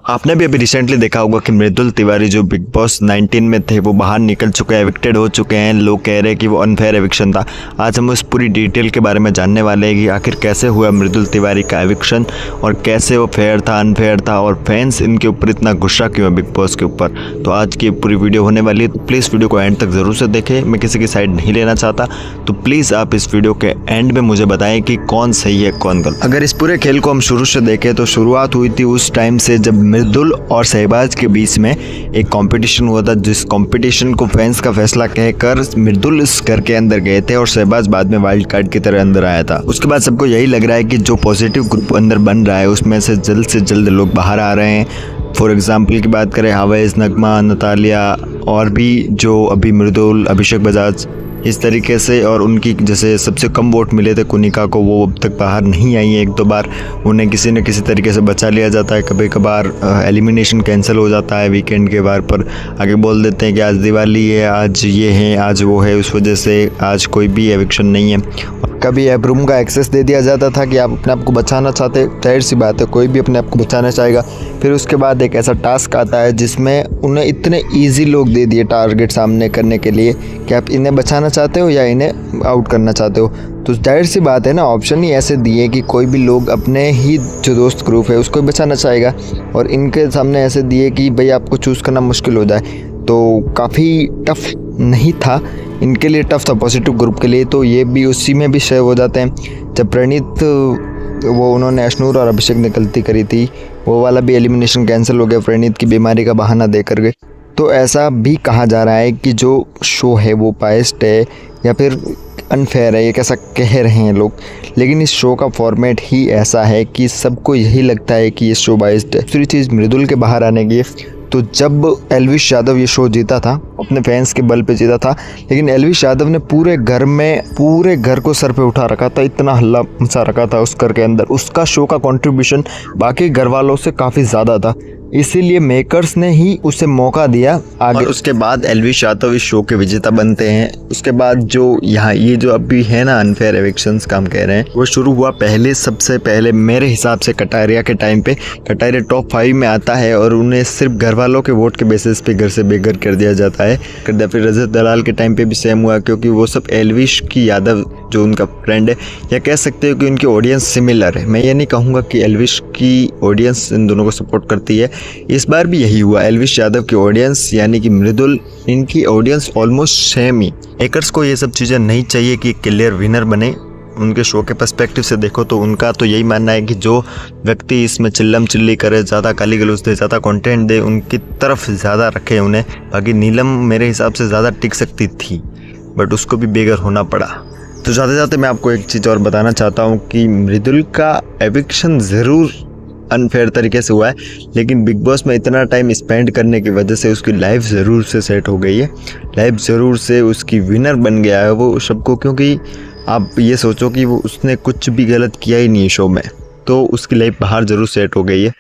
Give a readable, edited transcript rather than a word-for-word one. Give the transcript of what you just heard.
आपने भी अभी रिसेंटली देखा होगा कि मृदुल तिवारी जो बिग बॉस 19 में थे वो बाहर निकल चुके हैं, एविक्टेड हो चुके हैं। लोग कह रहे हैं कि वो अनफेयर एविक्शन था। आज हम उस पूरी डिटेल के बारे में जानने वाले हैं कि आखिर कैसे हुआ मृदुल तिवारी का एविक्शन और कैसे वो फेयर था, अनफेयर था और फैंस इनके ऊपर इतना गुस्सा क्यों है बिग बॉस के ऊपर। तो आज की पूरी वीडियो होने वाली है, तो प्लीज़ वीडियो को एंड तक ज़रूर से देखें। मैं किसी की साइड नहीं लेना चाहता, तो प्लीज़ आप इस वीडियो के एंड में मुझे बताएं कि कौन सही है कौन गलत। अगर इस पूरे खेल को हम शुरू से देखें तो शुरुआत हुई थी उस टाइम से जब मृदुल और शहबाज के बीच में एक कंपटीशन हुआ था, जिस कंपटीशन को फैंस का फैसला कहकर मृदुल इस घर के अंदर गए थे और शहबाज बाद में वाइल्ड कार्ड की तरह अंदर आया था। उसके बाद सबको यही लग रहा है कि जो पॉजिटिव ग्रुप अंदर बन रहा है उसमें से जल्द लोग बाहर आ रहे हैं। फॉर एग्जाम्पल की बात करें, हावेज, नगमा, नतालिया और भी जो अभी मृदुल, अभिषेक बजाज, इस तरीके से, और उनकी जैसे सबसे कम वोट मिले थे कुनिका को, वो अब तक बाहर नहीं आई है। एक दो बार उन्हें किसी न किसी तरीके से बचा लिया जाता है, कभी कभार एलिमिनेशन कैंसिल हो जाता है वीकेंड के बार पर। आगे बोल देते हैं कि आज दिवाली है, आज ये है, आज वो है, उस वजह से आज कोई भी एविक्शन नहीं है। कभी ऐप रूम का एक्सेस दे दिया जाता था कि आप अपने आप को बचाना चाहते, जाहिर सी बात है कोई भी अपने आप को बचाना चाहेगा। फिर उसके बाद एक ऐसा टास्क आता है जिसमें उन्हें इतने ईजी लोग दे दिए टारगेट सामने करने के लिए कि आप इन्हें बचाना चाहते हो या इन्हें आउट करना चाहते हो। तो जाहिर सी बात है ना, ऑप्शन ही ऐसे दिए कि कोई भी लोग अपने ही जो दोस्त ग्रुप है उसको बचाना चाहेगा, और इनके सामने ऐसे दिए कि भाई आपको चूज़ करना मुश्किल हो जाए। तो काफ़ी टफ नहीं था इनके लिए, टफ था पॉजिटिव ग्रुप के लिए। तो ये भी उसी में भी शेयर हो जाते हैं। जब प्रणीत वो उन्होंने अश्नूर और अभिषेक ने गलती करी थी, वो वाला भी एलिमिनेशन कैंसिल हो गया प्रणीत की बीमारी का बहाना दे कर गए। तो ऐसा भी कहा जा रहा है कि जो शो है वो बायस्ड है या फिर अनफेयर है, ये कैसा कह रहे हैं लोग, लेकिन इस शो का फॉर्मेट ही ऐसा है कि सबको यही लगता है कि ये शो बायस्ड है। दूसरी चीज़ मृदुल के बाहर आने की, तो जब एल्विश यादव ये शो जीता था अपने फैंस के बल पे जीता था, लेकिन एल्विश यादव ने पूरे घर को सर पे उठा रखा था, इतना हल्ला मचा रखा था उस घर के अंदर। उसका शो का कंट्रीब्यूशन बाकी घर वालों से काफ़ी ज़्यादा था, इसीलिए मेकर्स ने ही उसे मौका दिया आगे। और उसके बाद एल्विश यादव इस शो के विजेता बनते हैं। उसके बाद जो यहाँ ये जो अभी है ना अनफेयर एविक्शंस का हम कह रहे हैं, वो शुरू हुआ सबसे पहले मेरे हिसाब से कटारिया के टाइम पे। कटारिया टॉप 5 में आता है और उन्हें सिर्फ घर वालों के वोट के बेसिस पे घर से बेघर कर दिया जाता है। फिर रजत दलाल के टाइम पे भी सेम हुआ, क्योंकि वो सब एल्विश की यादव जो उनका फ्रेंड है, या कह सकते हो कि उनकी ऑडियंस सिमिलर है। मैं ये नहीं कहूँगा कि एल्विश की ऑडियंस इन दोनों को सपोर्ट करती है। इस बार भी यही हुआ, एल्विश यादव की ऑडियंस यानी कि मृदुल, इनकी ऑडियंस ऑलमोस्ट सेम ही। एकर्स को ये सब चीज़ें नहीं चाहिए कि क्लियर विनर बने। उनके शो के पर्सपेक्टिव से देखो तो उनका तो यही मानना है कि जो व्यक्ति इसमें चिल्लम चिल्ली करे, ज़्यादा गाली गलौज दे, ज़्यादा कंटेंट दे, उनकी तरफ ज़्यादा रखे उन्हें। बाकी नीलम मेरे हिसाब से ज़्यादा टिक सकती थी, बट उसको भी बेघर होना पड़ा। तो जाते जाते मैं आपको एक चीज़ और बताना चाहता हूँ कि मृदुल का एविक्शन ज़रूर अनफेयर तरीके से हुआ है, लेकिन बिग बॉस में इतना टाइम स्पेंड करने की वजह से उसकी लाइफ ज़रूर से सेट हो गई है, लाइफ ज़रूर से उसकी विनर बन गया है वो सबको। क्योंकि आप ये सोचो कि वो उसने कुछ भी गलत किया ही नहीं शो में, तो उसकी लाइफ बाहर ज़रूर सेट हो गई है।